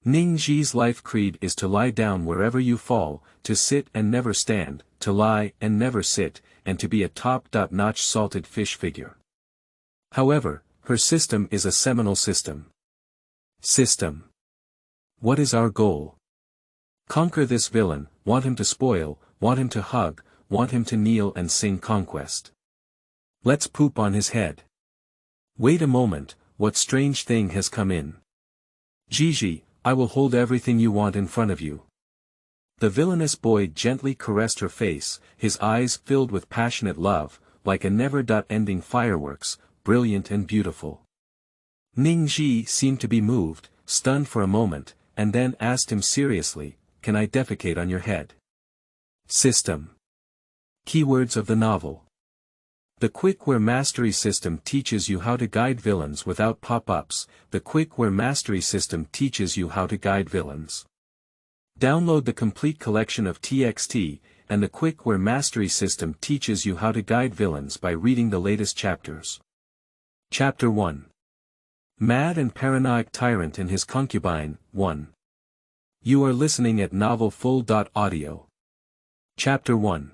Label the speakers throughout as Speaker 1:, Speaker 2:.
Speaker 1: Ning Zhi's life creed is to lie down wherever you fall, to sit and never stand, to lie and never sit, and to be a top-notch salted fish figure. However, her system is a seminal system. System. What is our goal? Conquer this villain, want him to spoil, want him to hug, want him to kneel and sing conquest. Let's poop on his head. Wait a moment, what strange thing has come in? Gigi, I will hold everything you want in front of you. The villainous boy gently caressed her face, his eyes filled with passionate love, like a never-ending fireworks, brilliant and beautiful. Ning Zhi seemed to be moved, stunned for a moment, and then asked him seriously, "Can I defecate on your head?" System. Keywords of the novel. The Quickware Mastery System teaches you how to guide villains without pop-ups. The Quickware Mastery System teaches you how to guide villains. Download the complete collection of TXT, and the Quickware Mastery System teaches you how to guide villains by reading the latest chapters. Chapter 1. Mad and Paranoic Tyrant and His Concubine, 1. You are listening at novelfull.audio. Chapter 1.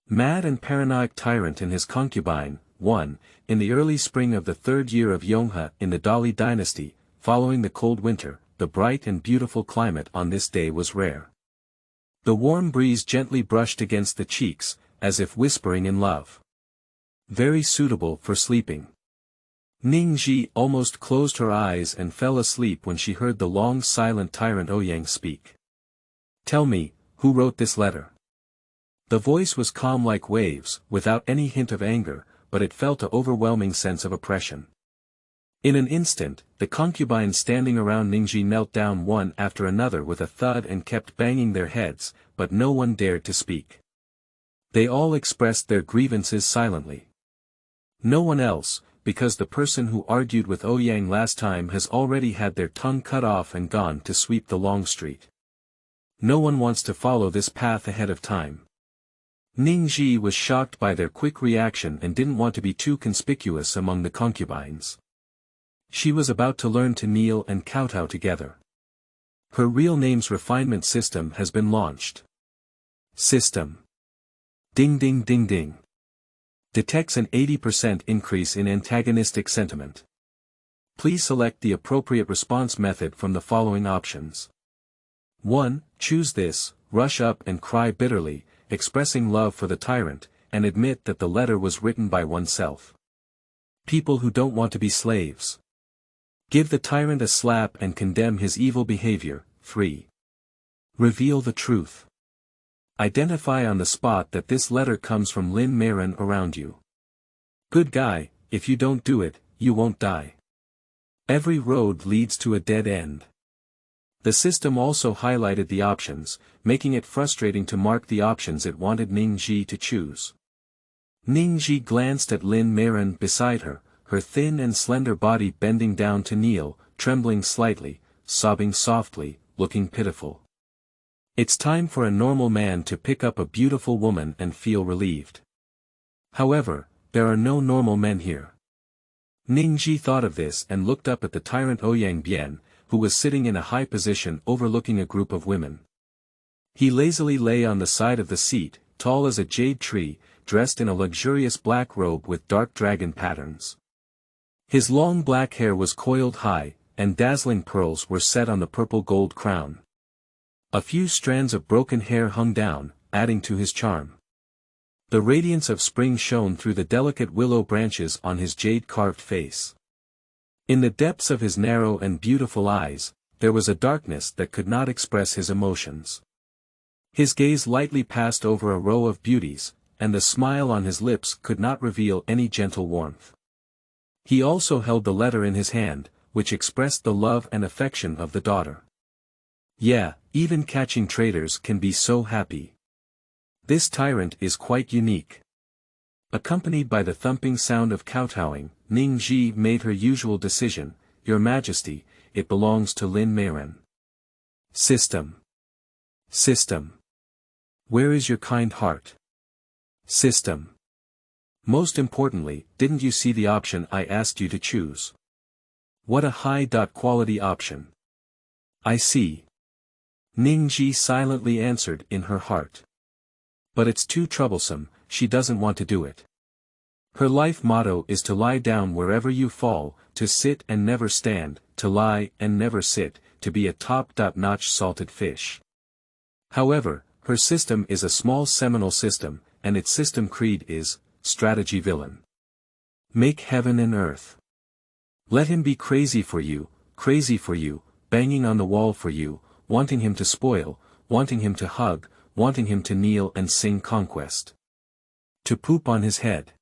Speaker 1: Mad and Paranoic Tyrant and His Concubine, 1. In the early spring of the third year of Yonghe in the Dali dynasty, following the cold winter, the bright and beautiful climate on this day was rare. The warm breeze gently brushed against the cheeks, as if whispering in love. Very suitable for sleeping. Ning Zhi almost closed her eyes and fell asleep when she heard the long silent Tyrant Ouyang speak. Tell me, who wrote this letter? The voice was calm like waves, without any hint of anger, but it felt an overwhelming sense of oppression. In an instant, the concubines standing around Ning Zhi knelt down one after another with a thud and kept banging their heads, but no one dared to speak. They all expressed their grievances silently. No one else, because the person who argued with Ouyang last time has already had their tongue cut off and gone to sweep the long street. No one wants to follow this path ahead of time. Ning Zhi was shocked by their quick reaction and didn't want to be too conspicuous among the concubines. She was about to learn to kneel and kowtow together. Her real name's refinement system has been launched. System. Ding ding ding ding. Detects an 80% increase in antagonistic sentiment. Please select the appropriate response method from the following options. 1. Choose this, rush up and cry bitterly, expressing love for the tyrant, and admit that the letter was written by oneself. People who don't want to be slaves. Give the tyrant a slap and condemn his evil behavior. 3. Reveal the truth. Identify on the spot that this letter comes from Lin Meiren around you. Good guy, if you don't do it, you won't die. Every road leads to a dead end. The system also highlighted the options, making it frustrating to mark the options it wanted Ning Zhi to choose. Ning Zhi glanced at Lin Meiren beside her, her thin and slender body bending down to kneel, trembling slightly, sobbing softly, looking pitiful. It's time for a normal man to pick up a beautiful woman and feel relieved. However, there are no normal men here. Ning Zhi thought of this and looked up at the tyrant Ouyang Bian, who was sitting in a high position overlooking a group of women. He lazily lay on the side of the seat, tall as a jade tree, dressed in a luxurious black robe with dark dragon patterns. His long black hair was coiled high, and dazzling pearls were set on the purple gold crown. A few strands of broken hair hung down, adding to his charm. The radiance of spring shone through the delicate willow branches on his jade-carved face. In the depths of his narrow and beautiful eyes, there was a darkness that could not express his emotions. His gaze lightly passed over a row of beauties, and the smile on his lips could not reveal any gentle warmth. He also held the letter in his hand, which expressed the love and affection of the daughter. Yeah, even catching traitors can be so happy. This tyrant is quite unique. Accompanied by the thumping sound of kowtowing, Ning Zhi made her usual decision, Your Majesty, it belongs to Lin Meiren. System. System. Where is your kind heart? System. Most importantly, didn't you see the option I asked you to choose? What a high-quality option. I see. Ning Zhi silently answered in her heart. But it's too troublesome, she doesn't want to do it. Her life motto is to lie down wherever you fall, to sit and never stand, to lie and never sit, to be a top-notch salted fish. However, her system is a small seminal system, and its system creed is, strategy villain. Make heaven and earth. Let him be crazy for you, banging on the wall for you, wanting him to spoil, wanting him to hug, wanting him to kneel and sing conquest. To poop on his head.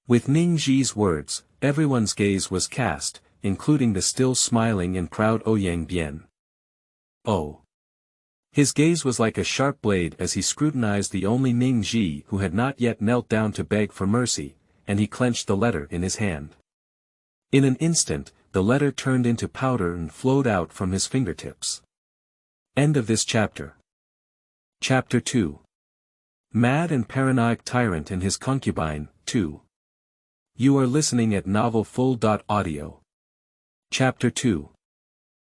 Speaker 1: With Ning Zhi's words, everyone's gaze was cast, including the still smiling and proud Ouyang Bian. Oh. His gaze was like a sharp blade as he scrutinized the only Ning Zhi who had not yet knelt down to beg for mercy, and he clenched the letter in his hand. In an instant, the letter turned into powder and flowed out from his fingertips. End of this chapter. Chapter 2. Mad and Paranoic Tyrant and His Concubine, 2. You are listening at novelfull.audio. Chapter 2.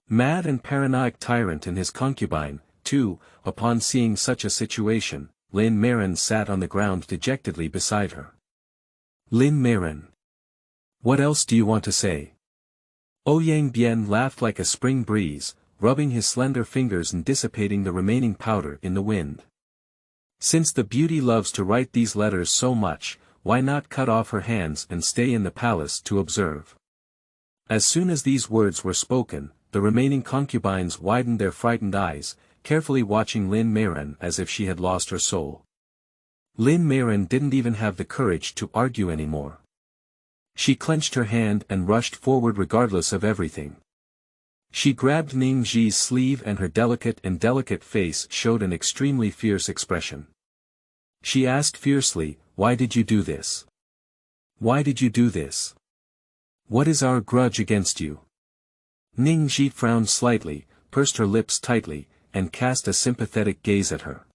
Speaker 1: Mad and Paranoic Tyrant and His Concubine, 2. Upon seeing such a situation, Lin Marin sat on the ground dejectedly beside her. Lin Marin. What else do you want to say? Ouyang Bian laughed like a spring breeze, rubbing his slender fingers and dissipating the remaining powder in the wind. Since the beauty loves to write these letters so much, why not cut off her hands and stay in the palace to observe? As soon as these words were spoken, the remaining concubines widened their frightened eyes, carefully watching Lin Marin as if she had lost her soul. Lin Marin didn't even have the courage to argue anymore. She clenched her hand and rushed forward regardless of everything. She grabbed Ning Zhi's sleeve and her delicate face showed an extremely fierce expression. She asked fiercely, "Why did you do this? Why did you do this? What is our grudge against you?" Ning Zhi frowned slightly, pursed her lips tightly, and cast a sympathetic gaze at her.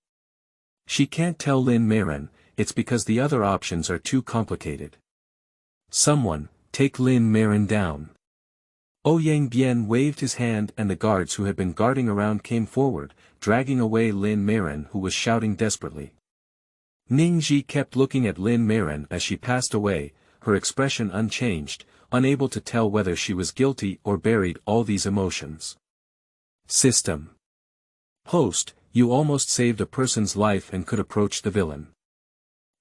Speaker 1: She can't tell Lin Marin, it's because the other options are too complicated. Someone, take Lin Marin down. Ouyang Bian waved his hand and the guards who had been guarding around came forward, dragging away Lin Marin who was shouting desperately. Ning Zhi kept looking at Lin Marin as she passed away, her expression unchanged, unable to tell whether she was guilty or buried all these emotions. System. Host, you almost saved a person's life and could approach the villain.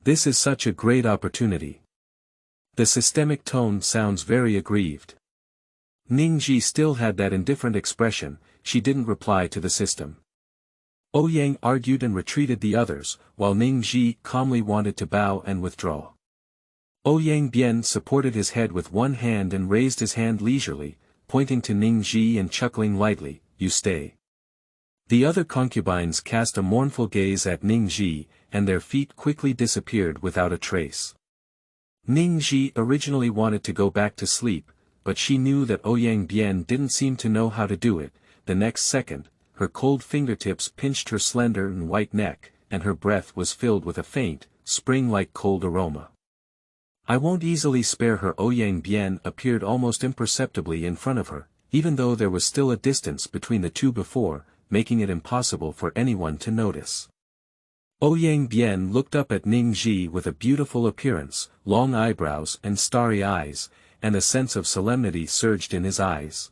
Speaker 1: This is such a great opportunity. The systemic tone sounds very aggrieved. Ning Zhi still had that indifferent expression, she didn't reply to the system. Ouyang argued and retreated the others, while Ning Zhi calmly wanted to bow and withdraw. Ouyang Bian supported his head with one hand and raised his hand leisurely, pointing to Ning Zhi and chuckling lightly, "You stay." The other concubines cast a mournful gaze at Ning Zhi, and their feet quickly disappeared without a trace. Ning Zhi originally wanted to go back to sleep, but she knew that Ouyang Bian didn't seem to know how to do it. The next second, her cold fingertips pinched her slender and white neck, and her breath was filled with a faint, spring-like cold aroma. I won't easily spare her. Ouyang Bian appeared almost imperceptibly in front of her, even though there was still a distance between the two before, making it impossible for anyone to notice. Ouyang Bian looked up at Ning Zhi with a beautiful appearance, long eyebrows and starry eyes, and a sense of solemnity surged in his eyes.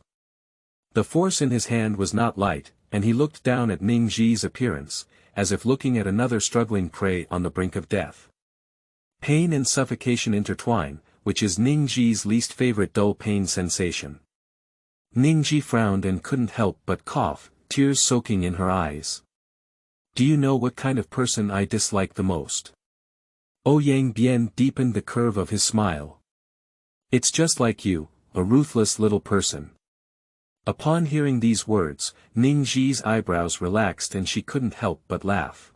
Speaker 1: The force in his hand was not light, and he looked down at Ning Zhi's appearance, as if looking at another struggling prey on the brink of death. Pain and suffocation intertwine, which is Ning Zhi's least favorite dull pain sensation. Ning Zhi frowned and couldn't help but cough, tears soaking in her eyes. Do you know what kind of person I dislike the most? Ouyang Bian deepened the curve of his smile. It's just like you, a ruthless little person. Upon hearing these words, Ning Zhi's eyebrows relaxed and she couldn't help but laugh.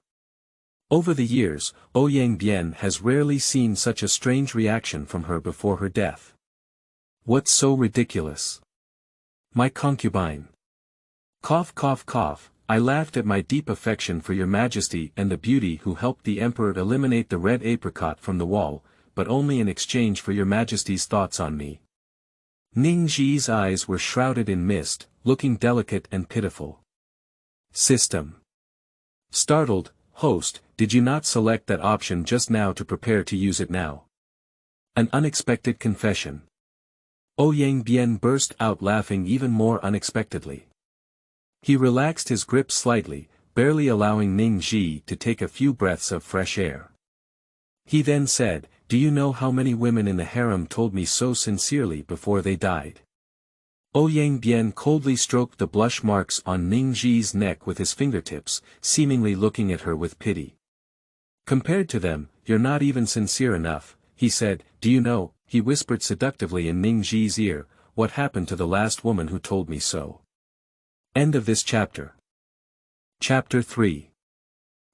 Speaker 1: Over the years, Ouyang Bian has rarely seen such a strange reaction from her before her death. What's so ridiculous? My concubine. Cough cough cough, I laughed at my deep affection for your majesty and the beauty who helped the emperor eliminate the red apricot from the wall, but only in exchange for your majesty's thoughts on me. Ning Zhi's eyes were shrouded in mist, looking delicate and pitiful. System. Startled, host, did you not select that option just now to prepare to use it now? An unexpected confession. Ouyang Bian burst out laughing even more unexpectedly. He relaxed his grip slightly, barely allowing Ning Zhi to take a few breaths of fresh air. He then said, do you know how many women in the harem told me so sincerely before they died? Ouyang Bian coldly stroked the blush marks on Ning Zhi's neck with his fingertips, seemingly looking at her with pity. Compared to them, you're not even sincere enough, he said. Do you know, he whispered seductively in Ning Zhi's ear, what happened to the last woman who told me so? End of this chapter. Chapter 3.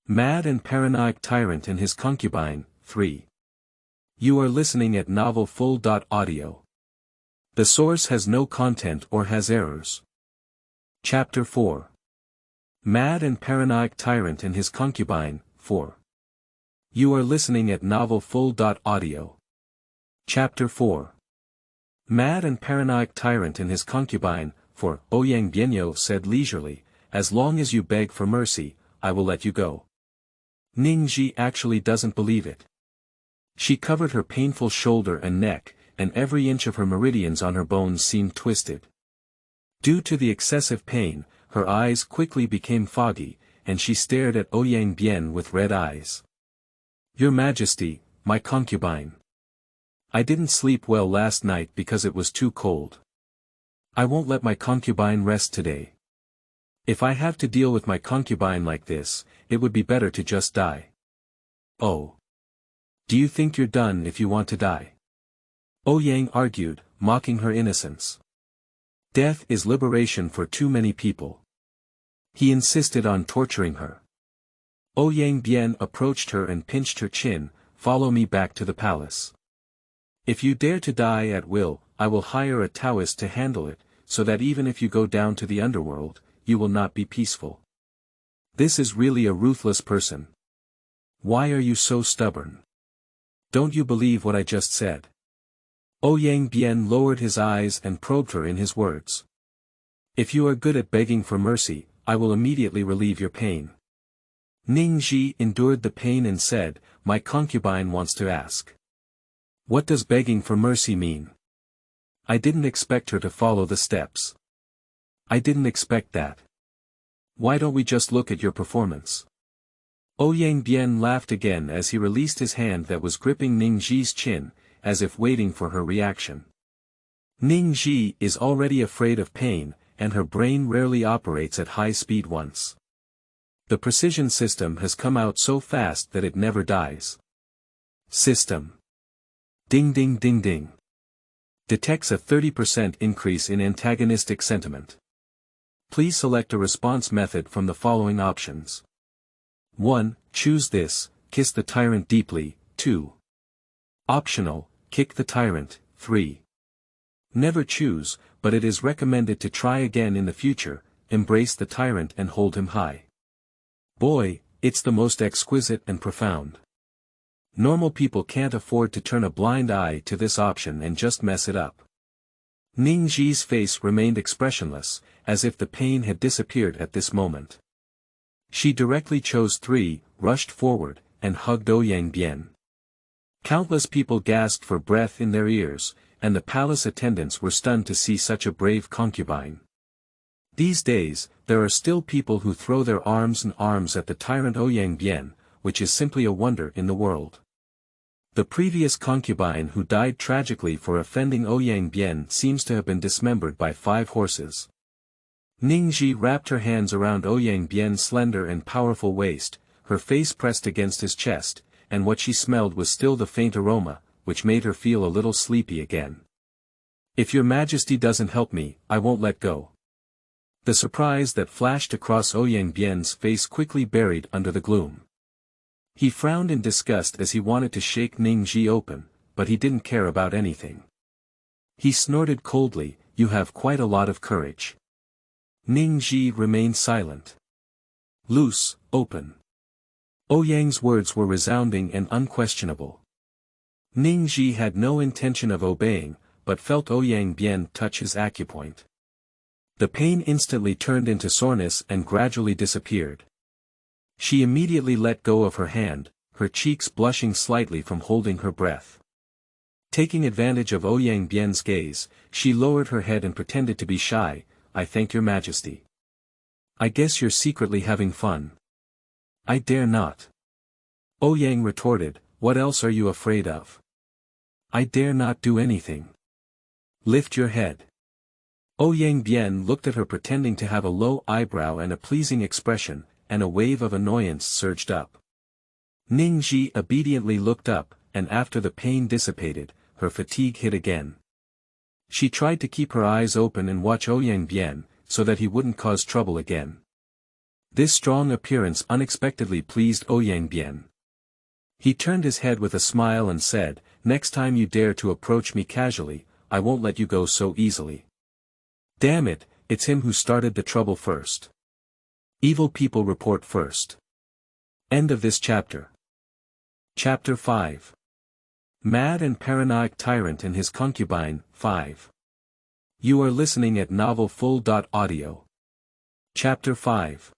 Speaker 1: Mad and Paranoic Tyrant and His Concubine, 3. You are listening at novelfull.audio. The source has no content or has errors. Chapter 4. Mad and Paranoic Tyrant and His Concubine, 4. You are listening at novelfull.audio. Chapter 4. Mad and Paranoic Tyrant and His Concubine, 4. Ouyang Bian said leisurely, as long as you beg for mercy, I will let you go. Ning Zhi actually doesn't believe it. She covered her painful shoulder and neck, and every inch of her meridians on her bones seemed twisted. Due to the excessive pain, her eyes quickly became foggy, and she stared at Ouyang Bian with red eyes. Your Majesty, my concubine. I didn't sleep well last night because it was too cold. I won't let my concubine rest today. If I have to deal with my concubine like this, it would be better to just die. Oh. Do you think you're done if you want to die? Ouyang argued, mocking her innocence. Death is liberation for too many people. He insisted on torturing her. Ouyang Bian approached her and pinched her chin, follow me back to the palace. If you dare to die at will, I will hire a Taoist to handle it, so that even if you go down to the underworld, you will not be peaceful. This is really a ruthless person. Why are you so stubborn? Don't you believe what I just said? Ouyang Bian lowered his eyes and probed her in his words. If you are good at begging for mercy, I will immediately relieve your pain. Ning Zhi endured the pain and said, my concubine wants to ask. What does begging for mercy mean? I didn't expect her to follow the steps. I didn't expect that. Why don't we just look at your performance? Ouyang Bian laughed again as he released his hand that was gripping Ning Zhi's chin, as if waiting for her reaction. Ning Zhi is already afraid of pain, and her brain rarely operates at high speed once. The precision system has come out so fast that it never dies. System. Ding ding ding ding. Detects a 30% increase in antagonistic sentiment. Please select a response method from the following options. 1. Choose this, kiss the tyrant deeply. 2. Optional, kick the tyrant. 3. Never choose, but it is recommended to try again in the future, embrace the tyrant and hold him high. Boy, it's the most exquisite and profound. Normal people can't afford to turn a blind eye to this option and just mess it up. Ning Zhi's face remained expressionless, as if the pain had disappeared at this moment. She directly chose 3, rushed forward, and hugged Ouyang Bian. Countless people gasped for breath in their ears, and the palace attendants were stunned to see such a brave concubine. These days, there are still people who throw their arms and arms at the tyrant Ouyang Bian, which is simply a wonder in the world. The previous concubine who died tragically for offending Ouyang Bian seems to have been dismembered by 5 horses. Ning Zhi wrapped her hands around Ouyang Bian's slender and powerful waist, her face pressed against his chest, and what she smelled was still the faint aroma, which made her feel a little sleepy again. If your majesty doesn't help me, I won't let go. The surprise that flashed across Ouyang Bian's face quickly buried under the gloom. He frowned in disgust as he wanted to shake Ning Zhi open, but he didn't care about anything. He snorted coldly, you have quite a lot of courage. Ning Zhi remained silent. Loose, open. Ouyang's words were resounding and unquestionable. Ning Zhi had no intention of obeying, but felt Ouyang Bian touch his acupoint. The pain instantly turned into soreness and gradually disappeared. She immediately let go of her hand, her cheeks blushing slightly from holding her breath. Taking advantage of Ouyang Bian's gaze, she lowered her head and pretended to be shy. "I thank your majesty. I guess you're secretly having fun." "I dare not." Ouyang retorted, "What else are you afraid of?" "I dare not do anything." "Lift your head." Ouyang Bian looked at her pretending to have a low eyebrow and a pleasing expression, and a wave of annoyance surged up. Ning Zhi obediently looked up, and after the pain dissipated, her fatigue hit again. She tried to keep her eyes open and watch Ouyang Bian, so that he wouldn't cause trouble again. This strong appearance unexpectedly pleased Ouyang Bian. He turned his head with a smile and said, "Next time you dare to approach me casually, I won't let you go so easily." "Damn it, it's him who started the trouble first. Evil people report first." End of this chapter. Chapter 5. Mad and Paranoic Tyrant and His Concubine, 5. You are listening at novelfull.audio. Chapter 5.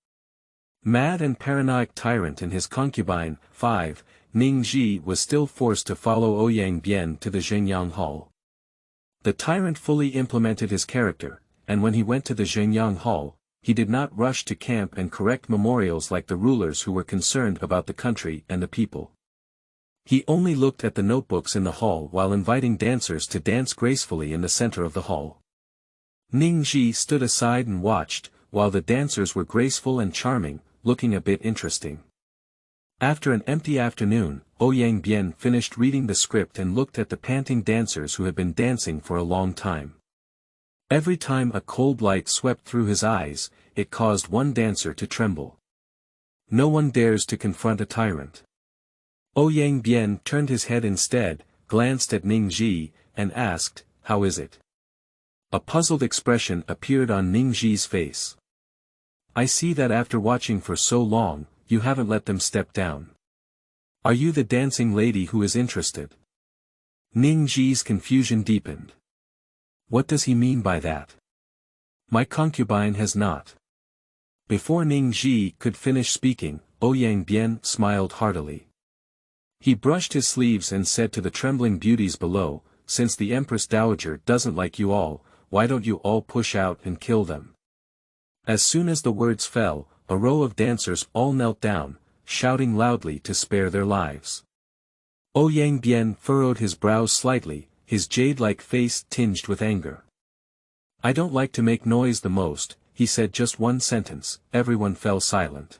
Speaker 1: Mad and Paranoic Tyrant and His Concubine, 5. Ning Zhi was still forced to follow Ouyang Bian to the Zhengyang Hall. The tyrant fully implemented his character, and when he went to the Zhengyang Hall, he did not rush to camp and correct memorials like the rulers who were concerned about the country and the people. He only looked at the notebooks in the hall while inviting dancers to dance gracefully in the center of the hall. Ning Zhi stood aside and watched, while the dancers were graceful and charming, looking a bit interesting. After an empty afternoon, Ouyang Bian finished reading the script and looked at the panting dancers who had been dancing for a long time. Every time a cold light swept through his eyes, it caused one dancer to tremble. No one dares to confront a tyrant. Ouyang Bian turned his head instead, glanced at Ning Zhi, and asked, "How is it?" A puzzled expression appeared on Ning Zhi's face. "I see that after watching for so long, you haven't let them step down. Are you the dancing lady who is interested?" Ning Zhi's confusion deepened. What does he mean by that? "My concubine has not." Before Ning Zhi could finish speaking, Ouyang Bian smiled heartily. He brushed his sleeves and said to the trembling beauties below, "Since the Empress Dowager doesn't like you all, why don't you all push out and kill them?" As soon as the words fell, a row of dancers all knelt down, shouting loudly to spare their lives. Ouyang Bian furrowed his brows slightly, his jade-like face tinged with anger. "I don't like to make noise the most," he said just one sentence. Everyone fell silent.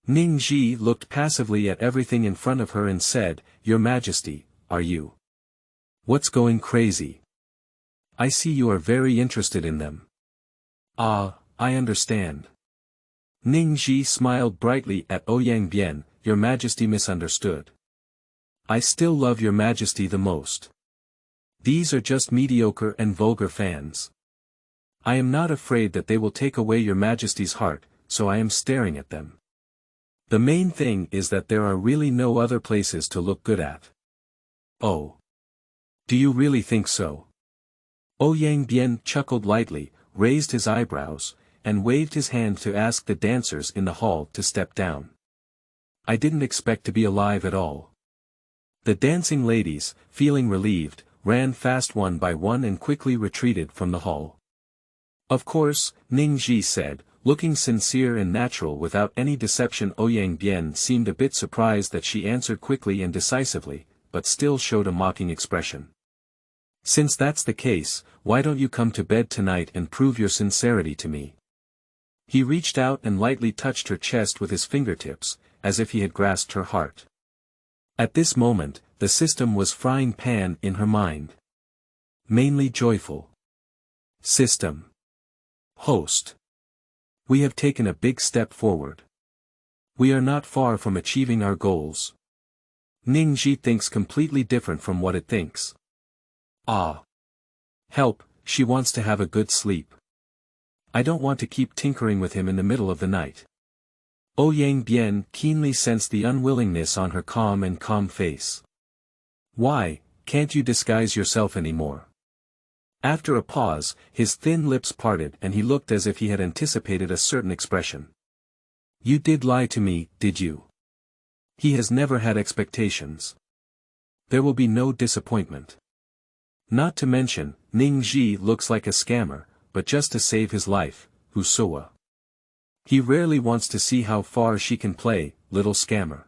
Speaker 1: Ning Zhi looked passively at everything in front of her and said, "Your Majesty, are you? What's going crazy? I see you are very interested in them." "Ah, I understand." Ning Zhi smiled brightly at Ouyang Bian, "Your Majesty misunderstood. I still love Your Majesty the most. These are just mediocre and vulgar fans. I am not afraid that they will take away Your Majesty's heart, so I am staring at them. The main thing is that there are really no other places to look good at." "Oh. Do you really think so?" Ouyang Bian chuckled lightly, raised his eyebrows, and waved his hand to ask the dancers in the hall to step down. "I didn't expect to be alive at all." The dancing ladies, feeling relieved, ran fast one by one and quickly retreated from the hall. "Of course," Ning Zhi said, looking sincere and natural without any deception. Ouyang Bian seemed a bit surprised that she answered quickly and decisively, but still showed a mocking expression. "Since that's the case, why don't you come to bed tonight and prove your sincerity to me?" He reached out and lightly touched her chest with his fingertips, as if he had grasped her heart. At this moment, the system was frying pan in her mind. Mainly joyful. System. Host. We have taken a big step forward. We are not far from achieving our goals. Ning Zhi thinks completely different from what it thinks. Ah. Help, she wants to have a good sleep. I don't want to keep tinkering with him in the middle of the night. Ouyang Bian keenly sensed the unwillingness on her calm face. "Why, can't you disguise yourself anymore? After a pause, his thin lips parted and he looked as if he had anticipated a certain expression. You did lie to me, did you? He has never had expectations. There will be no disappointment. Not to mention, Ning Zhi looks like a scammer, but just to save his life, Husoa. He rarely wants to see how far she can play, little scammer.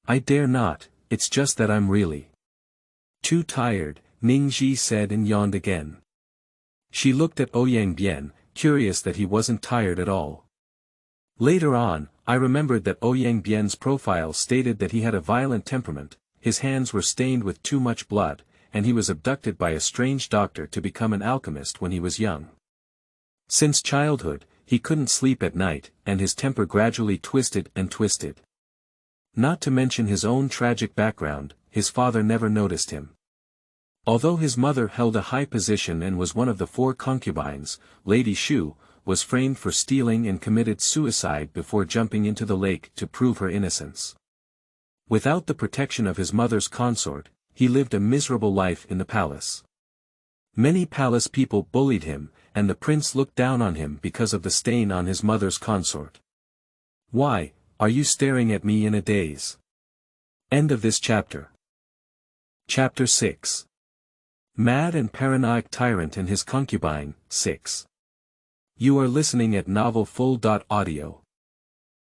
Speaker 1: I dare not, it's just that I'm really too tired, Ning Zhi said and yawned again. She looked at Ouyang Bian, curious that he wasn't tired at all. Later on, I remembered that Ouyang Bian's profile stated that he had a violent temperament, his hands were stained with too much blood, and he was abducted by a strange doctor to become an alchemist when he was young. Since childhood, he couldn't sleep at night, and his temper gradually twisted and twisted. Not to mention his own tragic background, his father never noticed him. Although his mother held a high position and was one of the 4 concubines, Lady Shu was framed for stealing and committed suicide before jumping into the lake to prove her innocence. Without the protection of his mother's consort, he lived a miserable life in the palace. Many palace people bullied him, and the prince looked down on him because of the stain on his mother's consort. Why, are you staring at me in a daze? End of this chapter. Chapter 6. Mad and Paranoic Tyrant and His Concubine, 6. You are listening at novelfull.audio.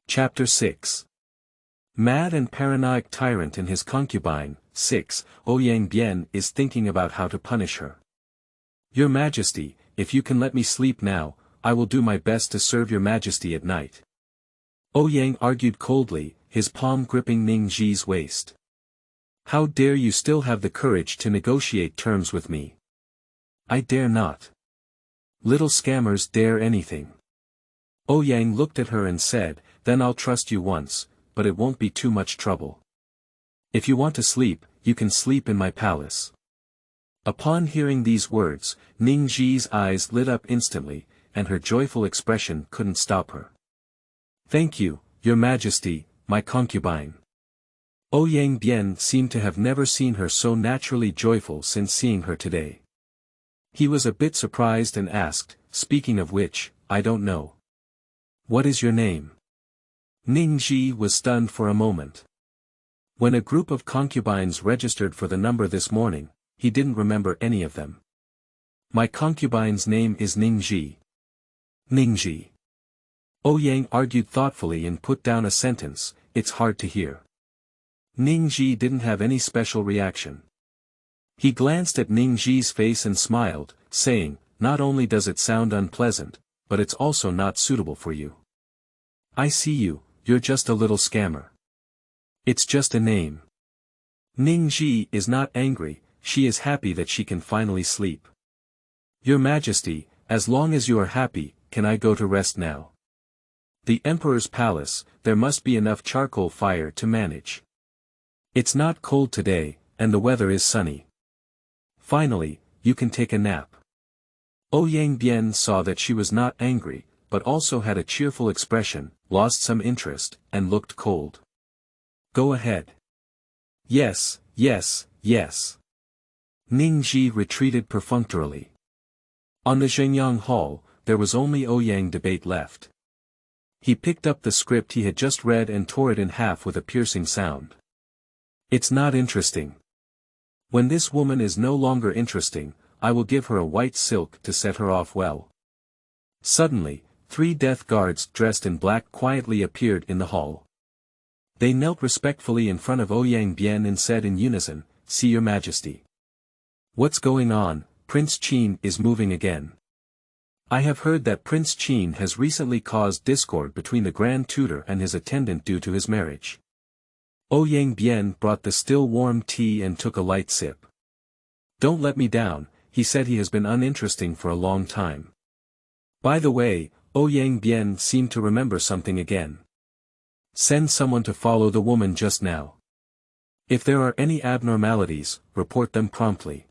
Speaker 1: Chapter 6. Mad and Paranoic Tyrant and His Concubine, 6. Ouyang Bian is thinking about how to punish her. Your Majesty, if you can let me sleep now, I will do my best to serve your Majesty at night. Ouyang argued coldly, his palm gripping Ning Zhi's waist. How dare you still have the courage to negotiate terms with me? I dare not. Little scammers dare anything. Ouyang looked at her and said, then I'll trust you once, but it won't be too much trouble. If you want to sleep, you can sleep in my palace. Upon hearing these words, Ning Zhi's eyes lit up instantly, and her joyful expression couldn't stop her. Thank you, your Majesty, my concubine. Ouyang Bian seemed to have never seen her so naturally joyful since seeing her today. He was a bit surprised and asked, speaking of which, I don't know. What is your name? Ning Zhi was stunned for a moment. When a group of concubines registered for the number this morning, he didn't remember any of them. My concubine's name is Ning Zhi. Ning Zhi. Ouyang argued thoughtfully and put down a sentence, it's hard to hear. Ning Zhi didn't have any special reaction. He glanced at Ning Zhi's face and smiled, saying, not only does it sound unpleasant, but it's also not suitable for you. I see you, you're just a little scammer. It's just a name. Ning Zhi is not angry, she is happy that she can finally sleep. Your Majesty, as long as you are happy, can I go to rest now? The Emperor's palace, there must be enough charcoal fire to manage. It's not cold today, and the weather is sunny. Finally, you can take a nap. Ouyang Bian saw that she was not angry, but also had a cheerful expression, lost some interest, and looked cold. Go ahead. Yes, yes, yes. Ning Zhi retreated perfunctorily. On the Zhengyang Hall, there was only Ouyang debate left. He picked up the script he had just read and tore it in half with a piercing sound. It's not interesting. When this woman is no longer interesting, I will give her a white silk to set her off well. Suddenly, 3 death guards dressed in black quietly appeared in the hall. They knelt respectfully in front of Ouyang Bian and said in unison, See your Majesty. What's going on? Prince Qin is moving again. I have heard that Prince Qin has recently caused discord between the Grand Tutor and his attendant due to his marriage. Ouyang Bian brought the still warm tea and took a light sip. Don't let me down, he said he has been uninteresting for a long time. By the way, Ouyang Bian seemed to remember something again. Send someone to follow the woman just now. If there are any abnormalities, report them promptly.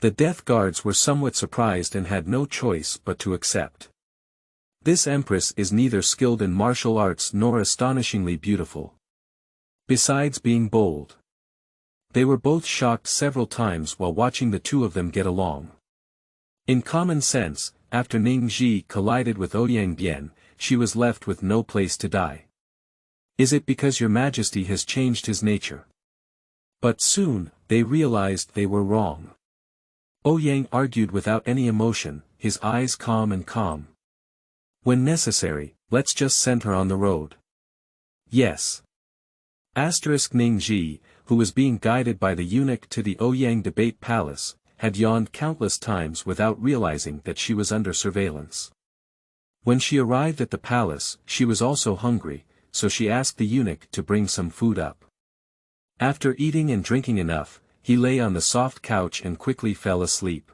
Speaker 1: The death guards were somewhat surprised and had no choice but to accept. This empress is neither skilled in martial arts nor astonishingly beautiful. Besides being bold. They were both shocked several times while watching the two of them get along. In common sense, after Ning Zhi collided with Ouyang Bian, she was left with no place to die. Is it because your majesty has changed his nature? But soon, they realized they were wrong. Ouyang argued without any emotion, his eyes calm and calm. When necessary, let's just send her on the road. Yes. Ning Zhi, who was being guided by the eunuch to the Ouyang debate palace, had yawned countless times without realizing that she was under surveillance. When she arrived at the palace, she was also hungry, so she asked the eunuch to bring some food up. After eating and drinking enough, he lay on the soft couch and quickly fell asleep.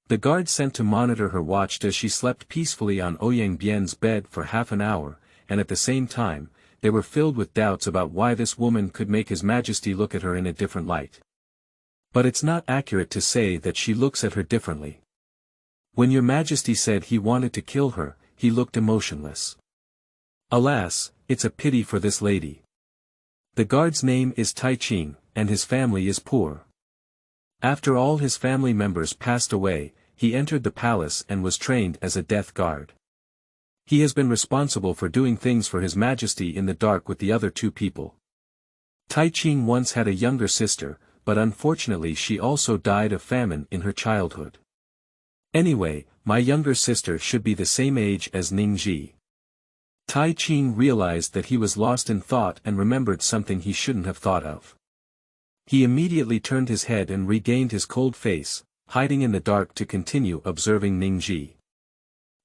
Speaker 1: The guard sent to monitor her watched as she slept peacefully on Ouyang Bian's bed for half an hour, and at the same time, they were filled with doubts about why this woman could make His Majesty look at her in a different light. But it's not accurate to say that she looks at her differently. When Your Majesty said he wanted to kill her, he looked emotionless. Alas, it's a pity for this lady. The guard's name is Tai Qing, and his family is poor. After all his family members passed away, he entered the palace and was trained as a death guard. He has been responsible for doing things for His Majesty in the dark with the other two people. Tai Qing once had a younger sister, but unfortunately she also died of famine in her childhood. Anyway, my younger sister should be the same age as Ning Zhi. Tai Qing realized that he was lost in thought and remembered something he shouldn't have thought of. He immediately turned his head and regained his cold face, hiding in the dark to continue observing Ning Zhi.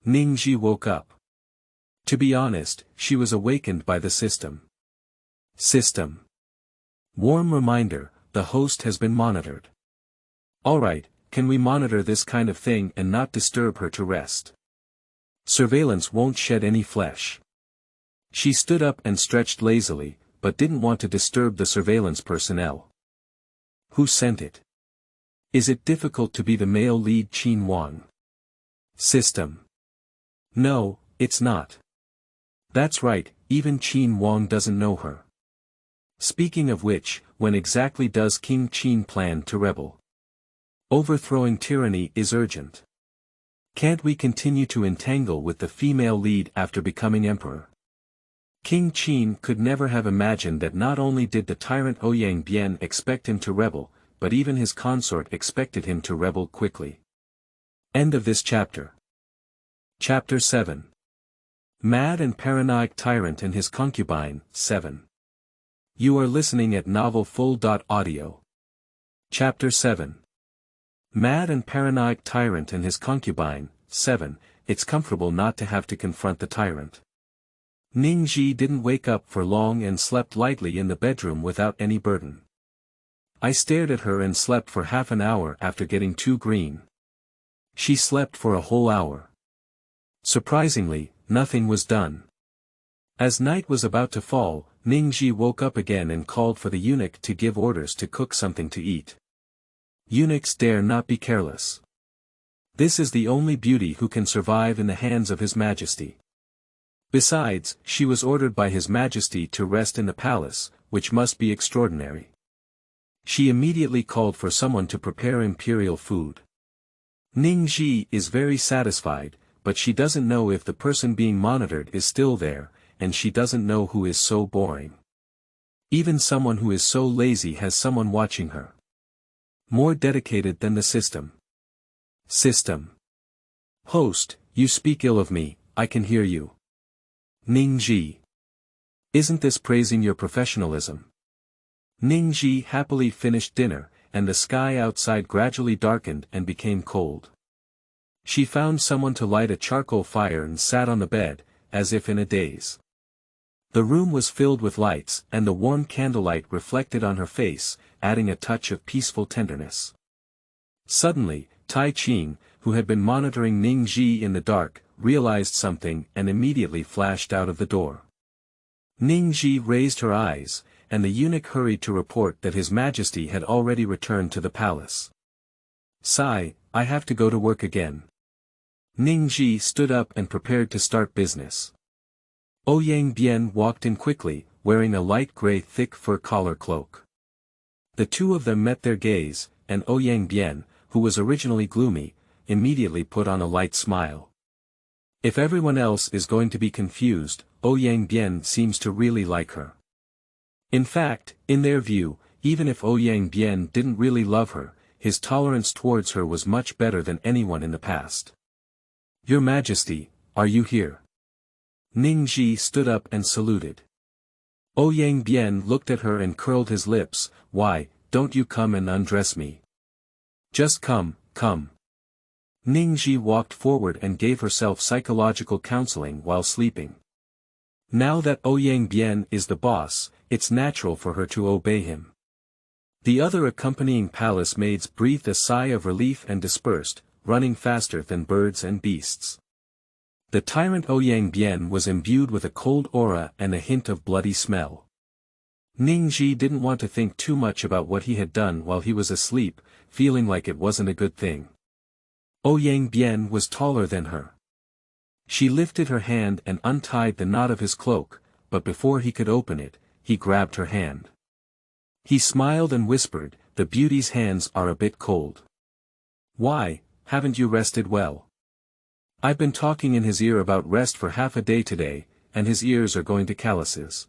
Speaker 1: Ning Zhi woke up. To be honest, she was awakened by the system. System. Warm reminder, the host has been monitored. Alright, can we monitor this kind of thing and not disturb her to rest? Surveillance won't shed any flesh. She stood up and stretched lazily, but didn't want to disturb the surveillance personnel. Who sent it? Is it difficult to be the male lead Qin Wang? System. No, it's not. That's right, even Qin Wang doesn't know her. Speaking of which, when exactly does King Qin plan to rebel? Overthrowing tyranny is urgent. Can't we continue to entangle with the female lead after becoming emperor? King Qin could never have imagined that not only did the tyrant Ouyang Bian expect him to rebel, but even his consort expected him to rebel quickly. End of this chapter. Chapter 7. Mad and Paranoic Tyrant and His Concubine, 7. You are listening at novelfull.audio. Chapter 7. Mad and Paranoic Tyrant and His Concubine, 7. It's comfortable not to have to confront the tyrant. Ning Zhi didn't wake up for long and slept lightly in the bedroom without any burden. I stared at her and slept for half an hour after getting too green. She slept for a whole hour. Surprisingly, nothing was done. As night was about to fall, Ning Zhi woke up again and called for the eunuch to give orders to cook something to eat. Eunuchs dare not be careless. This is the only beauty who can survive in the hands of His Majesty. Besides, she was ordered by His Majesty to rest in the palace, which must be extraordinary. She immediately called for someone to prepare imperial food. Ning Zhi is very satisfied, but she doesn't know if the person being monitored is still there, and she doesn't know who is so boring. Even someone who is so lazy has someone watching her. More dedicated than the system. System. Host, you speak ill of me, I can hear you. Ning Zhi. Isn't this praising your professionalism? Ning Zhi happily finished dinner, and the sky outside gradually darkened and became cold. She found someone to light a charcoal fire and sat on the bed, as if in a daze. The room was filled with lights, and the warm candlelight reflected on her face, adding a touch of peaceful tenderness. Suddenly, Tai Qing, who had been monitoring Ning Zhi in the dark, realized something and immediately flashed out of the door. Ning Zhi raised her eyes, and the eunuch hurried to report that His Majesty had already returned to the palace. Sigh, I have to go to work again. Ning Zhi stood up and prepared to start business. Ouyang Bian walked in quickly, wearing a light gray thick fur collar cloak. The two of them met their gaze, and Ouyang Bian, who was originally gloomy, immediately put on a light smile. If everyone else is going to be confused, Ouyang Bian seems to really like her. In fact, in their view, even if Ouyang Bian didn't really love her, his tolerance towards her was much better than anyone in the past. Your Majesty, are you here? Ning Zhi stood up and saluted. Ouyang Bian looked at her and curled his lips. Why, don't you come and undress me? Just come, come. Ning Zhi walked forward and gave herself psychological counseling while sleeping. Now that Ouyang Bian is the boss, it's natural for her to obey him. The other accompanying palace maids breathed a sigh of relief and dispersed, running faster than birds and beasts. The tyrant Ouyang Bian was imbued with a cold aura and a hint of bloody smell. Ning Zhi didn't want to think too much about what he had done while he was asleep, feeling like it wasn't a good thing. Ouyang Bian was taller than her. She lifted her hand and untied the knot of his cloak, but before he could open it, he grabbed her hand. He smiled and whispered, "The beauty's hands are a bit cold. Why, haven't you rested well?" I've been talking in his ear about rest for half a day today, and his ears are going to calluses.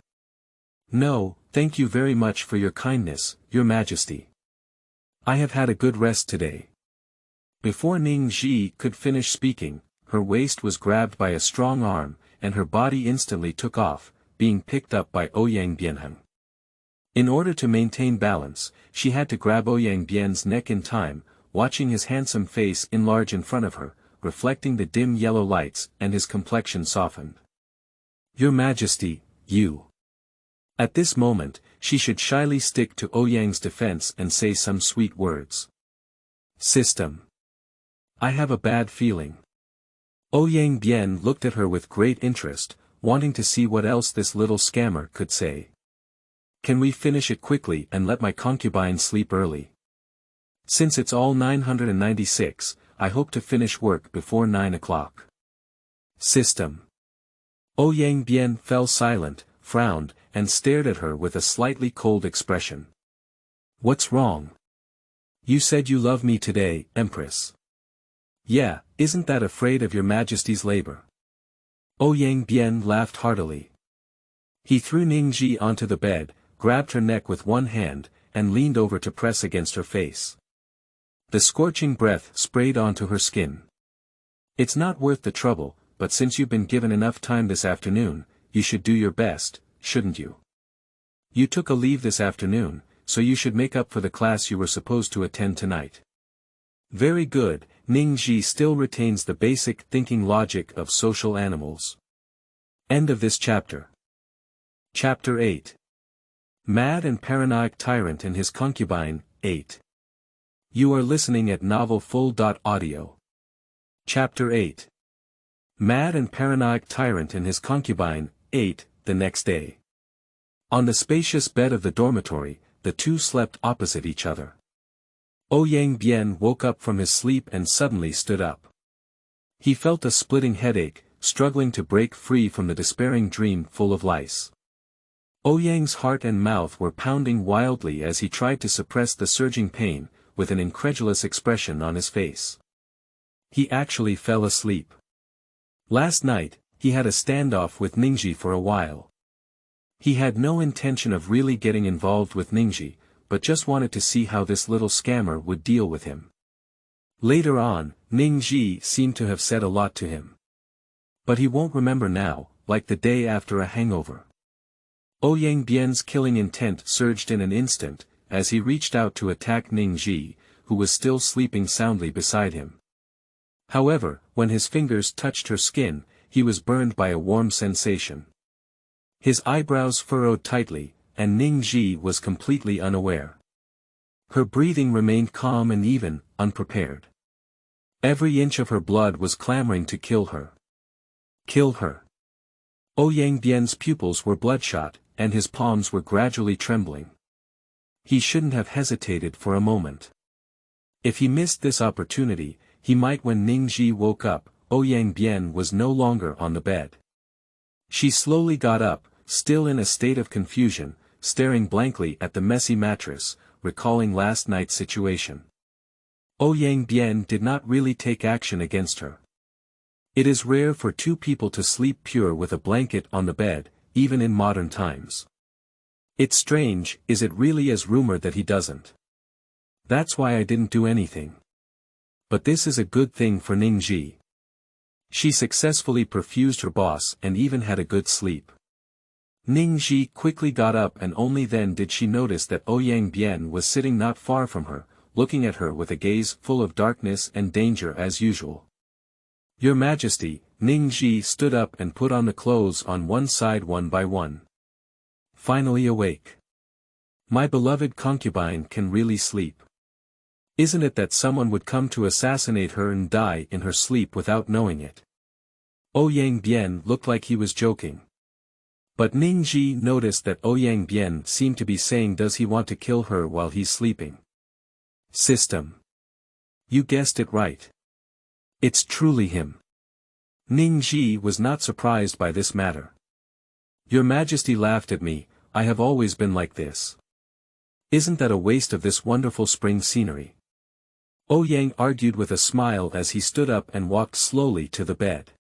Speaker 1: No, thank you very much for your kindness, Your Majesty. I have had a good rest today. Before Ning Zhi could finish speaking, her waist was grabbed by a strong arm, and her body instantly took off, being picked up by Ouyang Bian. In order to maintain balance, she had to grab Ouyang Bian's neck in time, watching his handsome face enlarge in front of her, reflecting the dim yellow lights, and his complexion softened. Your Majesty, you. At this moment, she should shyly stick to Ouyang's defense and say some sweet words. System. I have a bad feeling. Ouyang Bian looked at her with great interest, wanting to see what else this little scammer could say. Can we finish it quickly and let my concubine sleep early? Since it's all 996, I hope to finish work before 9 o'clock. System. Ouyang Bian fell silent, frowned, and stared at her with a slightly cold expression. What's wrong? You said you love me today, Empress. Yeah, isn't that afraid of Your Majesty's labor? Ouyang Bian laughed heartily. He threw Ning Zhi onto the bed, grabbed her neck with one hand, and leaned over to press against her face. The scorching breath sprayed onto her skin. It's not worth the trouble, but since you've been given enough time this afternoon, you should do your best, shouldn't you? You took a leave this afternoon, so you should make up for the class you were supposed to attend tonight. Very good. Ning Zhi still retains the basic thinking logic of social animals. End of this chapter. Chapter 8. Mad and Paranoic Tyrant and His Concubine, 8. You are listening at novelfull.audio. Chapter 8. Mad and Paranoic Tyrant and His Concubine, 8, the next day. On the spacious bed of the dormitory, the two slept opposite each other. Ouyang Bian woke up from his sleep and suddenly stood up. He felt a splitting headache, struggling to break free from the despairing dream full of lice. Ouyang's heart and mouth were pounding wildly as he tried to suppress the surging pain, with an incredulous expression on his face. He actually fell asleep. Last night, he had a standoff with Ning Zhi for a while. He had no intention of really getting involved with Ning Zhi, but just wanted to see how this little scammer would deal with him. Later on, Ning Zhi seemed to have said a lot to him. But he won't remember now, like the day after a hangover. Ouyang Bian's killing intent surged in an instant, as he reached out to attack Ning Zhi, who was still sleeping soundly beside him. However, when his fingers touched her skin, he was burned by a warm sensation. His eyebrows furrowed tightly, and Ning Zhi was completely unaware. Her breathing remained calm and even, unprepared. Every inch of her blood was clamoring to kill her. Kill her. Ouyang Bian's pupils were bloodshot, and his palms were gradually trembling. He shouldn't have hesitated for a moment. If he missed this opportunity, he might. When Ning Zhi woke up, Ouyang Bian was no longer on the bed. She slowly got up, still in a state of confusion, staring blankly at the messy mattress, recalling last night's situation. Ouyang Bian did not really take action against her. It is rare for two people to sleep pure with a blanket on the bed, even in modern times. It's strange, is it really as rumored that he doesn't? That's why I didn't do anything. But this is a good thing for Ning Zhi. She successfully perfused her boss and even had a good sleep. Ning Zhi quickly got up, and only then did she notice that Ouyang Bian was sitting not far from her, looking at her with a gaze full of darkness and danger as usual. Your Majesty, Ning Zhi stood up and put on the clothes on one side one by one. Finally awake. My beloved concubine can really sleep. Isn't it that someone would come to assassinate her and die in her sleep without knowing it? Ouyang Bian looked like he was joking. But Ning Zhi noticed that Ouyang Bian seemed to be saying, does he want to kill her while he's sleeping? System. You guessed it right. It's truly him. Ning Zhi was not surprised by this matter. Your Majesty laughed at me, I have always been like this. Isn't that a waste of this wonderful spring scenery? Ouyang argued with a smile as he stood up and walked slowly to the bed.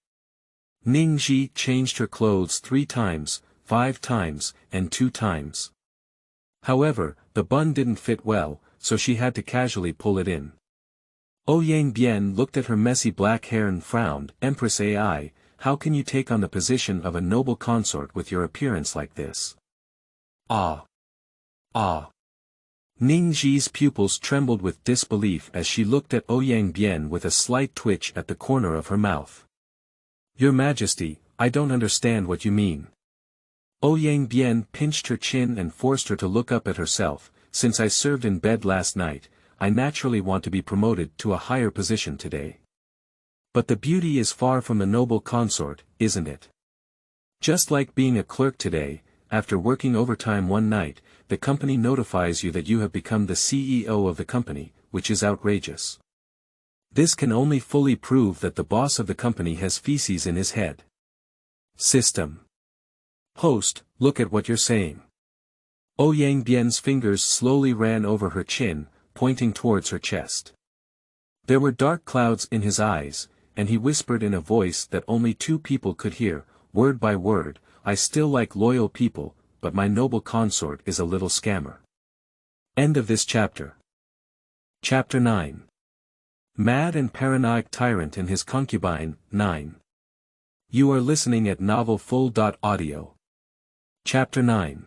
Speaker 1: Ning Zhi changed her clothes 3 times, 5 times, and 2 times. However, the bun didn't fit well, so she had to casually pull it in. Ouyang Bian looked at her messy black hair and frowned. Empress Ai, how can you take on the position of a noble consort with your appearance like this? Ah. Ah. Ning Zhi's pupils trembled with disbelief as she looked at Ouyang Bian with a slight twitch at the corner of her mouth. Your Majesty, I don't understand what you mean. Ouyang Bian pinched her chin and forced her to look up at herself. Since I served in bed last night, I naturally want to be promoted to a higher position today. But the beauty is far from the noble consort, isn't it? Just like being a clerk today, after working overtime one night, the company notifies you that you have become the CEO of the company, which is outrageous. This can only fully prove that the boss of the company has feces in his head. System. Host, look at what you're saying. Ouyang Bian's fingers slowly ran over her chin, pointing towards her chest. There were dark clouds in his eyes, and he whispered in a voice that only 2 people could hear, word by word, I still like loyal people, but my noble consort is a little scammer. End of this chapter. Chapter 9. Mad and Paranoic Tyrant and His Concubine, 9. You are listening at novelfull.audio. Chapter 9.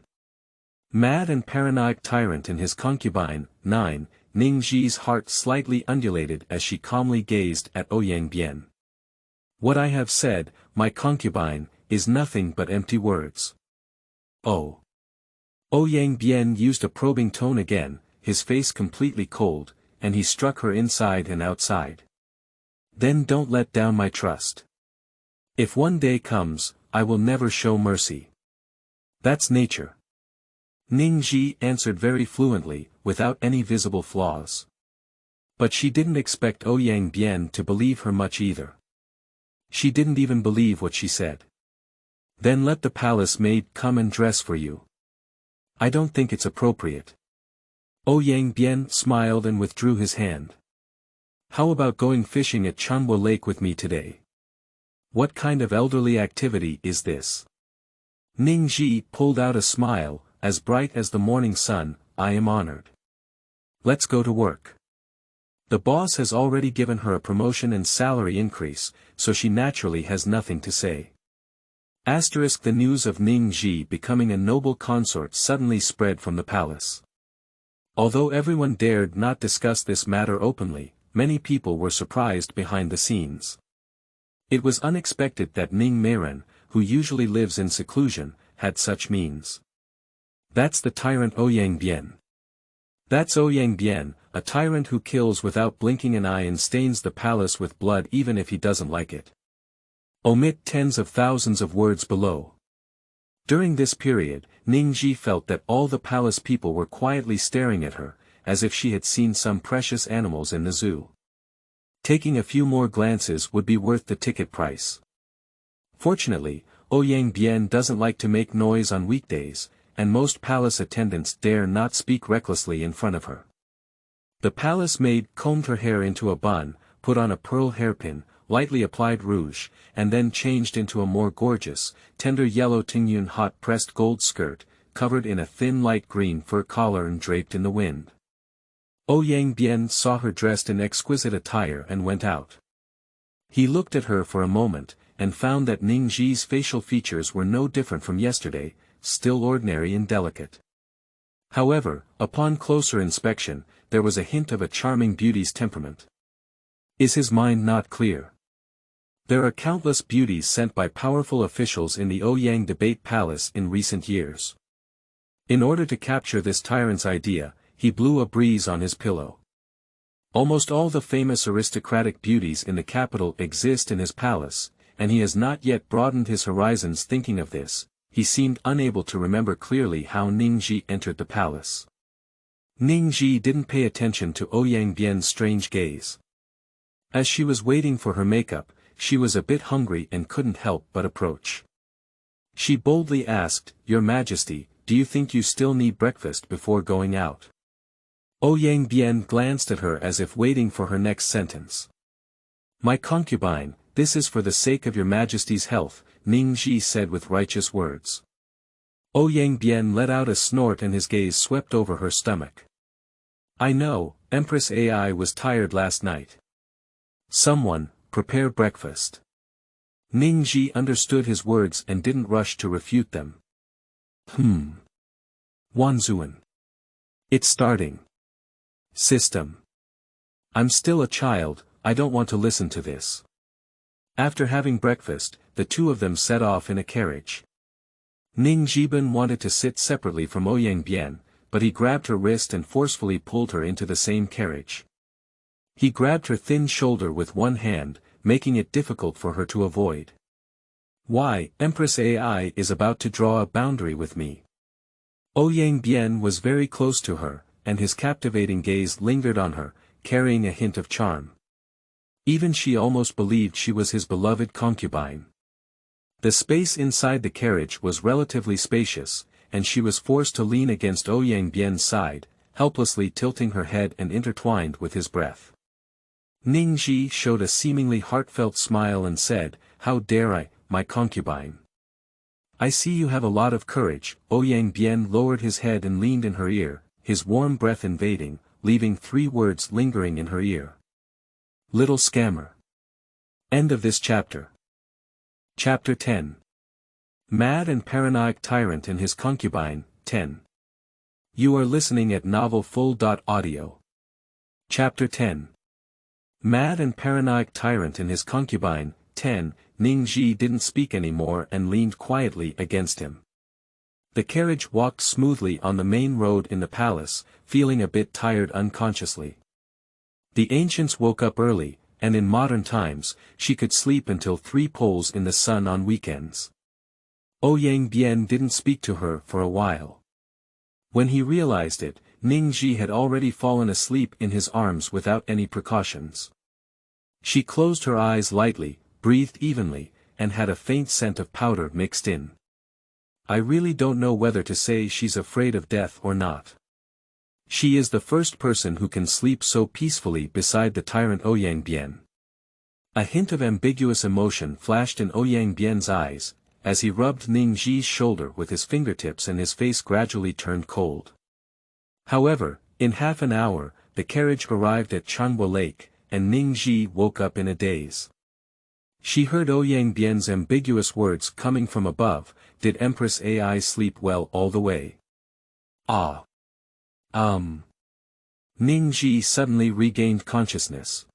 Speaker 1: Mad and Paranoic Tyrant and His Concubine, 9. Ning Zhi's heart slightly undulated as she calmly gazed at Ouyang Bian. What I have said, my concubine, is nothing but empty words. Oh. Ouyang Bian used a probing tone again, his face completely cold, and he struck her inside and outside. Then don't let down my trust. If one day comes, I will never show mercy. That's nature. Ning Zhi answered very fluently, without any visible flaws. But she didn't expect Ouyang Bian to believe her much either. She didn't even believe what she said. Then let the palace maid come and dress for you. I don't think it's appropriate. Ouyang Bian smiled and withdrew his hand. How about going fishing at Chanhua Lake with me today? What kind of elderly activity is this? Ning Zhi pulled out a smile, as bright as the morning sun. I am honored. Let's go to work. The boss has already given her a promotion and salary increase, so she naturally has nothing to say. The news of Ning Zhi becoming a noble consort suddenly spread from the palace. Although everyone dared not discuss this matter openly, many people were surprised behind the scenes. It was unexpected that Ning Meiren, who usually lives in seclusion, had such means. That's the tyrant Ouyang Bian. That's Ouyang Bian, a tyrant who kills without blinking an eye and stains the palace with blood even if he doesn't like it. Omit tens of thousands of words below. During this period, Ning Zhi felt that all the palace people were quietly staring at her, as if she had seen some precious animals in the zoo. Taking a few more glances would be worth the ticket price. Fortunately, Ouyang Bian doesn't like to make noise on weekdays, and most palace attendants dare not speak recklessly in front of her. The palace maid combed her hair into a bun, put on a pearl hairpin, lightly applied rouge, and then changed into a more gorgeous, tender yellow Tingyun hot-pressed gold skirt, covered in a thin light green fur collar and draped in the wind. Ouyang Bian saw her dressed in exquisite attire and went out. He looked at her for a moment, and found that Ning Zhi's facial features were no different from yesterday, still ordinary and delicate. However, upon closer inspection, there was a hint of a charming beauty's temperament. Is his mind not clear? There are countless beauties sent by powerful officials in the Ouyang debate palace in recent years. In order to capture this tyrant's idea, he blew a breeze on his pillow. Almost all the famous aristocratic beauties in the capital exist in his palace, and he has not yet broadened his horizons thinking of this. He seemed unable to remember clearly how Ning Zhi entered the palace. Ning Zhi didn't pay attention to Ouyang Bian's strange gaze. As she was waiting for her makeup, she was a bit hungry and couldn't help but approach. She boldly asked, "Your Majesty, do you think you still need breakfast before going out?" Ouyang Bian glanced at her as if waiting for her next sentence. "My concubine, this is for the sake of your Majesty's health," Ning Zhi said with righteous words. Ouyang Bian let out a snort and his gaze swept over her stomach. "I know, Empress Ai was tired last night. Someone, prepare breakfast." Ning Zhi understood his words and didn't rush to refute them. Wanzuan. It's starting. System. I'm still a child, I don't want to listen to this. After having breakfast, the two of them set off in a carriage. Ning Zhiban wanted to sit separately from Ouyang Bian, but he grabbed her wrist and forcefully pulled her into the same carriage. He grabbed her thin shoulder with one hand, making it difficult for her to avoid. "Why, Empress Ai is about to draw a boundary with me." Ouyang Bian was very close to her, and his captivating gaze lingered on her, carrying a hint of charm. Even she almost believed she was his beloved concubine. The space inside the carriage was relatively spacious, and she was forced to lean against Ouyang Bian's side, helplessly tilting her head and intertwined with his breath. Ning Zhi showed a seemingly heartfelt smile and said, "How dare I, my concubine? I see you have a lot of courage." Ouyang Bian lowered his head and leaned in her ear, his warm breath invading, leaving 3 words lingering in her ear. "Little scammer." End of this chapter. Chapter 10. Mad and Paranoic Tyrant and His Concubine, 10. You are listening at novelfull.audio. Chapter 10. Mad and Paranoic Tyrant and His Concubine, 10. Ning Zhi didn't speak anymore and leaned quietly against him. The carriage walked smoothly on the main road in the palace, feeling a bit tired unconsciously. The ancients woke up early, and in modern times, she could sleep until 3 poles in the sun on weekends. Ouyang Bian didn't speak to her for a while. When he realized it, Ning Zhi had already fallen asleep in his arms without any precautions. She closed her eyes lightly, breathed evenly, and had a faint scent of powder mixed in. I really don't know whether to say she's afraid of death or not. She is the first person who can sleep so peacefully beside the tyrant Ouyang Bian. A hint of ambiguous emotion flashed in Ouyang Bian's eyes, as he rubbed Ning Zhi's shoulder with his fingertips and his face gradually turned cold. However, in half an hour, the carriage arrived at Chanhua Lake, and Ning Zhi woke up in a daze. She heard Ouyang Bian's ambiguous words coming from above, "Did Empress Ai sleep well all the way?" Ning Zhi suddenly regained consciousness.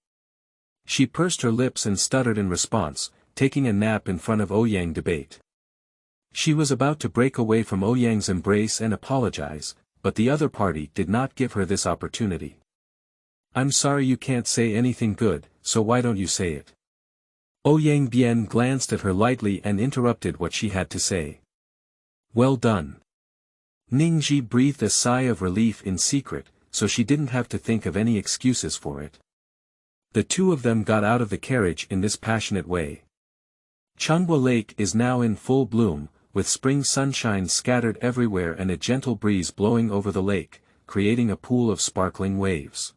Speaker 1: She pursed her lips and stuttered in response, taking a nap in front of Ouyang debate. She was about to break away from Ouyang's embrace and apologize, but the other party did not give her this opportunity. "I'm sorry you can't say anything good, so why don't you say it?" Ouyang Bian glanced at her lightly and interrupted what she had to say. "Well done." Ning Zhi breathed a sigh of relief in secret, so she didn't have to think of any excuses for it. The two of them got out of the carriage in this passionate way. Chanhua Lake is now in full bloom, with spring sunshine scattered everywhere and a gentle breeze blowing over the lake, creating a pool of sparkling waves.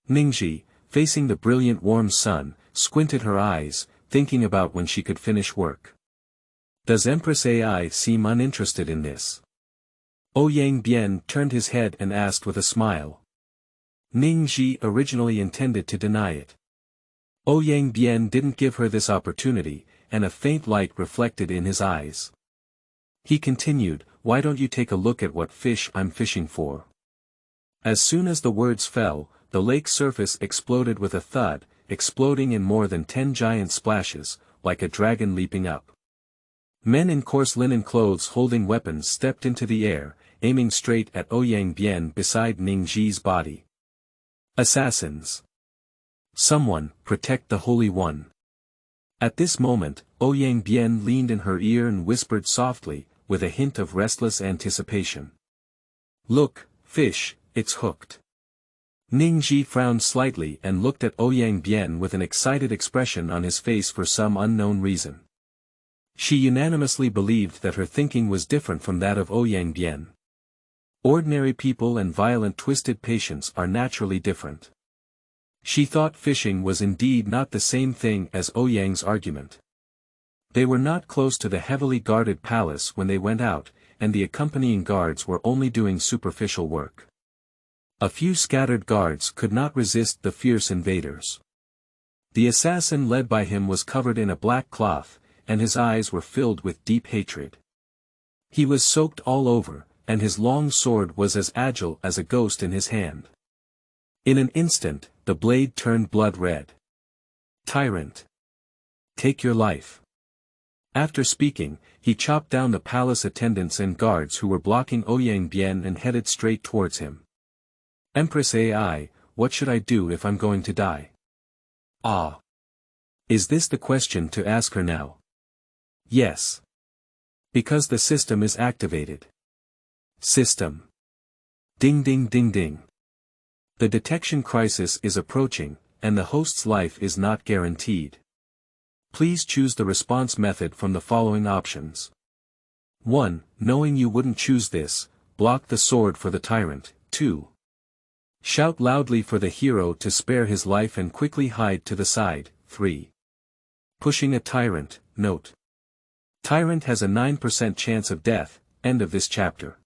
Speaker 1: Ning Zhi, facing the brilliant warm sun, squinted her eyes, thinking about when she could finish work. Does Empress AI seem uninterested in this? Ouyang Bian turned his head and asked with a smile. Ning Zhi originally intended to deny it. Ouyang Bian didn't give her this opportunity, and a faint light reflected in his eyes. He continued, "Why don't you take a look at what fish I'm fishing for?" As soon as the words fell, the lake surface exploded with a thud, exploding in more than 10 giant splashes, like a dragon leaping up. Men in coarse linen clothes holding weapons stepped into the air, aiming straight at Ouyang Bian beside Ning Zhi's body. Assassins! Someone, protect the Holy One! At this moment, Ouyang Bian leaned in her ear and whispered softly, with a hint of restless anticipation. "Look, fish, it's hooked." Ning Zhi frowned slightly and looked at Ouyang Bian with an excited expression on his face for some unknown reason. She unanimously believed that her thinking was different from that of Ouyang Bian. Ordinary people and violent twisted patients are naturally different. She thought fishing was indeed not the same thing as Ouyang's argument. They were not close to the heavily guarded palace when they went out, and the accompanying guards were only doing superficial work. A few scattered guards could not resist the fierce invaders. The assassin led by him was covered in a black cloth, and his eyes were filled with deep hatred. He was soaked all over, and his long sword was as agile as a ghost in his hand. In an instant, the blade turned blood red. "Tyrant! Take your life." After speaking, he chopped down the palace attendants and guards who were blocking Ouyang Bian and headed straight towards him. "Empress AI, what should I do if I'm going to die?" "Ah! Is this the question to ask her now?" "Yes. Because the system is activated." "System. Ding ding ding ding. The detection crisis is approaching, and the host's life is not guaranteed. Please choose the response method from the following options. 1. Knowing you wouldn't choose this, block the sword for the tyrant. 2. Shout loudly for the hero to spare his life and quickly hide to the side. 3. Pushing a tyrant. Note: Tyrant has a 9% chance of death. End of this chapter.